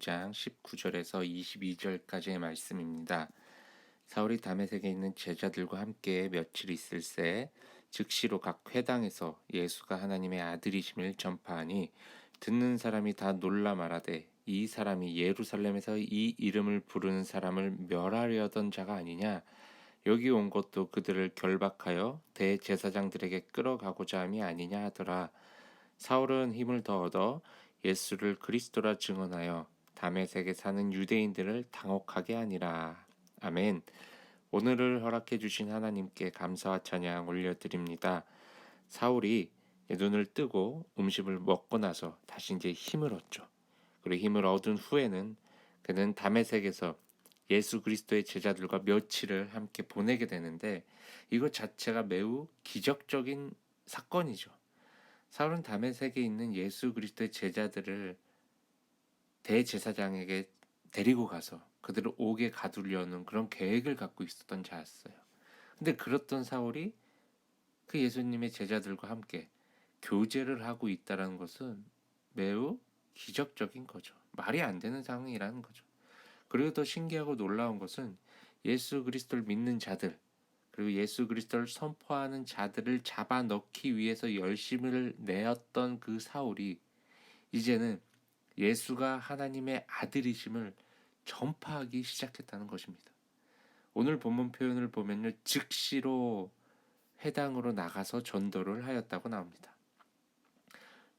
9장 19절에서 22절까지의 말씀입니다. 사울이 다메섹에 있는 제자들과 함께 며칠 있을새 즉시로 각 회당에서 예수가 하나님의 아들이심을 전파하니 듣는 사람이 다 놀라 말하되 이 사람이 예루살렘에서 이 이름을 부르는 사람을 멸하려던 자가 아니냐. 여기 온 것도 그들을 결박하여 대제사장들에게 끌어가고자 함이 아니냐 하더라. 사울은 힘을 더 얻어 예수를 그리스도라 증언하여 다메섹에 사는 유대인들을 당혹하게 하니라. 아멘. 오늘을 허락해 주신 하나님께 감사와 찬양 올려드립니다. 사울이 눈을 뜨고 음식을 먹고 나서 다시 이제 힘을 얻죠. 그리고 힘을 얻은 후에는 그는 다메섹에서 예수 그리스도의 제자들과 며칠을 함께 보내게 되는데 이것 자체가 매우 기적적인 사건이죠. 사울은 다메섹에 있는 예수 그리스도의 제자들을 대제사장에게 데리고 가서 그들을 옥에 가두려는 그런 계획을 갖고 있었던 자였어요. 근데 그렇던 사울이 그 예수님의 제자들과 함께 교제를 하고 있다는 것은 매우 기적적인 거죠. 말이 안 되는 상황이라는 거죠. 그리고 더 신기하고 놀라운 것은 예수 그리스도를 믿는 자들, 그리고 예수 그리스도를 선포하는 자들을 잡아넣기 위해서 열심을 내었던 그 사울이 이제는 예수가 하나님의 아들이심을 전파하기 시작했다는 것입니다. 오늘 본문 표현을 보면요, 즉시로 회당으로 나가서 전도를 하였다고 나옵니다.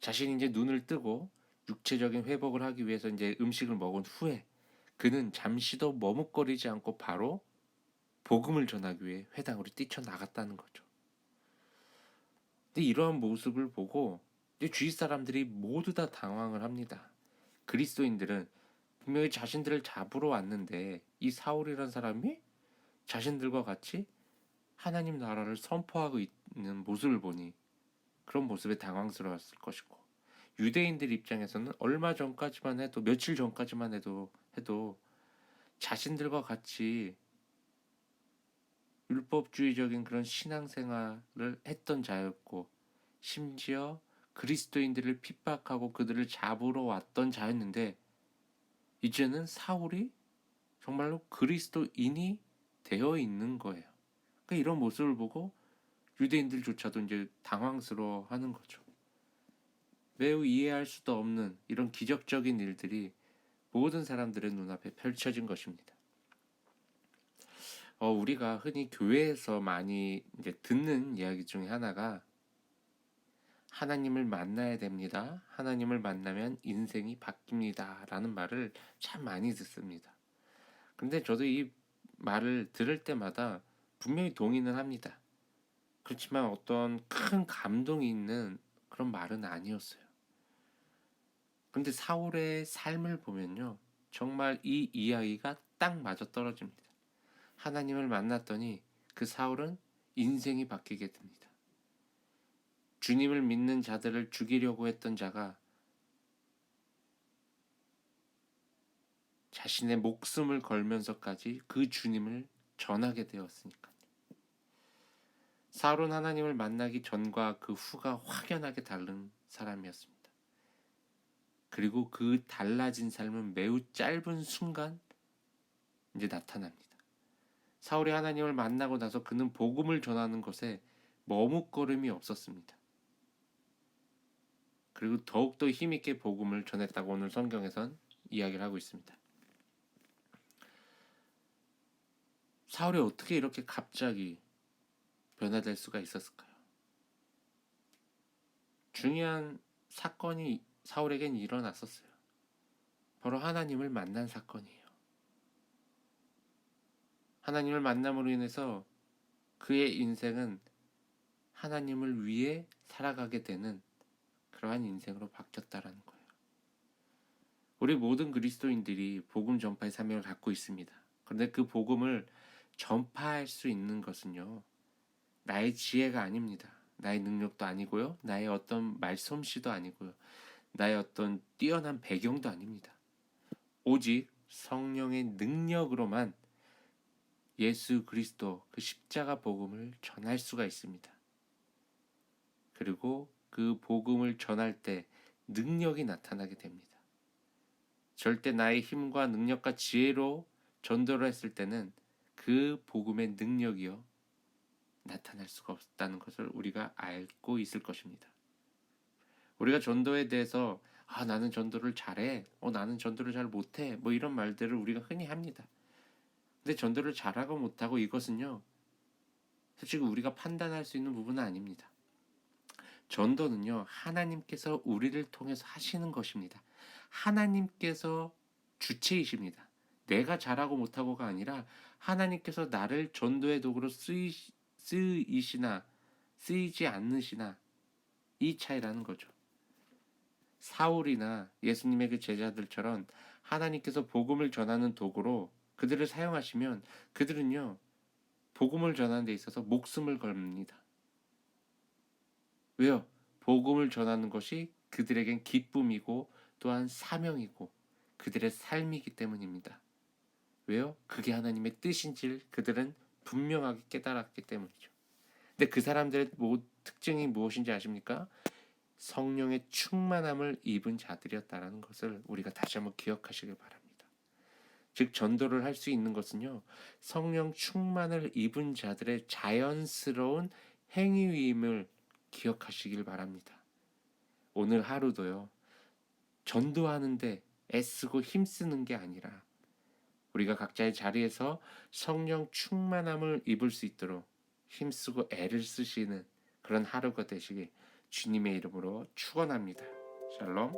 자신이 이제 눈을 뜨고 육체적인 회복을 하기 위해서 이제 음식을 먹은 후에 그는 잠시도 머뭇거리지 않고 바로 복음을 전하기 위해 회당으로 뛰쳐나갔다는 거죠. 근데 이러한 모습을 보고 이제 주위 사람들이 모두 다 당황을 합니다. 그리스도인들은 분명히 자신들을 잡으러 왔는데 이 사울이라는 사람이 자신들과 같이 하나님 나라를 선포하고 있는 모습을 보니 그런 모습에 당황스러웠을 것이고, 유대인들 입장에서는 얼마 전까지만 해도, 며칠 전까지만 해도 자신들과 같이 율법주의적인 그런 신앙생활을 했던 자였고, 심지어 그리스도인들을 핍박하고 그들을 잡으러 왔던 자였는데 이제는 사울이 정말로 그리스도인이 되어 있는 거예요. 그러니까 이런 모습을 보고 유대인들조차도 이제 당황스러워 하는 거죠. 매우 이해할 수도 없는 이런 기적적인 일들이 모든 사람들의 눈앞에 펼쳐진 것입니다. 우리가 흔히 교회에서 많이 이제 듣는 이야기 중에 하나가 하나님을 만나야 됩니다. 하나님을 만나면 인생이 바뀝니다. 라는 말을 참 많이 듣습니다. 근데 저도 이 말을 들을 때마다 분명히 동의는 합니다. 그렇지만 어떤 큰 감동이 있는 그런 말은 아니었어요. 근데 사울의 삶을 보면요, 정말 이 이야기가 딱 맞아 떨어집니다. 하나님을 만났더니 그 사울은 인생이 바뀌게 됩니다. 주님을 믿는 자들을 죽이려고 했던 자가 자신의 목숨을 걸면서까지 그 주님을 전하게 되었으니까요. 사울은 하나님을 만나기 전과 그 후가 확연하게 다른 사람이었습니다. 그리고 그 달라진 삶은 매우 짧은 순간 이제 나타납니다. 사울이 하나님을 만나고 나서 그는 복음을 전하는 것에 머뭇거림이 없었습니다. 그리고 더욱더 힘있게 복음을 전했다고 오늘 성경에선 이야기를 하고 있습니다. 사울이 어떻게 이렇게 갑자기 변화될 수가 있었을까요? 중요한 사건이 사울에겐 일어났었어요. 바로 하나님을 만난 사건이에요. 하나님을 만남으로 인해서 그의 인생은 하나님을 위해 살아가게 되는 그러한 인생으로 바뀌었다라는 거예요. 우리 모든 그리스도인들이 복음 전파의 사명을 갖고 있습니다. 그런데 그 복음을 전파할 수 있는 것은요, 나의 지혜가 아닙니다. 나의 능력도 아니고요, 나의 어떤 말솜씨도 아니고요, 나의 어떤 뛰어난 배경도 아닙니다. 오직 성령의 능력으로만 예수 그리스도 그 십자가 복음을 전할 수가 있습니다. 그리고 그 복음을 전할 때 능력이 나타나게 됩니다. 절대 나의 힘과 능력과 지혜로 전도를 했을 때는 그 복음의 능력이요 나타날 수가 없다는 것을 우리가 알고 있을 것입니다. 우리가 전도에 대해서 나는 전도를 잘해, 나는 전도를 잘 못해, 뭐 이런 말들을 우리가 흔히 합니다. 근데 전도를 잘하고 못하고 이것은요 솔직히 우리가 판단할 수 있는 부분은 아닙니다. 전도는요 하나님께서 우리를 통해서 하시는 것입니다. 하나님께서 주체이십니다. 내가 잘하고 못하고가 아니라 하나님께서 나를 전도의 도구로 쓰이시나 쓰이지 않으시나 이 차이라는 거죠. 사울이나 예수님의 그 제자들처럼 하나님께서 복음을 전하는 도구로 그들을 사용하시면 그들은요 복음을 전하는 데 있어서 목숨을 겁니다. 왜요? 복음을 전하는 것이 그들에겐 기쁨이고 또한 사명이고 그들의 삶이기 때문입니다. 왜요? 그게 하나님의 뜻인지를 그들은 분명하게 깨달았기 때문이죠. 근데 그 사람들의 특징이 무엇인지 아십니까? 성령의 충만함을 입은 자들이었다라는 것을 우리가 다시 한번 기억하시길 바랍니다. 즉 전도를 할 수 있는 것은요 성령 충만을 입은 자들의 자연스러운 행위임을 기억하시길 바랍니다. 오늘 하루도요 전도하는데 애쓰고 힘쓰는 게 아니라 우리가 각자의 자리에서 성령 충만함을 입을 수 있도록 힘쓰고 애를 쓰시는 그런 하루가 되시길 주님의 이름으로 축원합니다. 샬롬.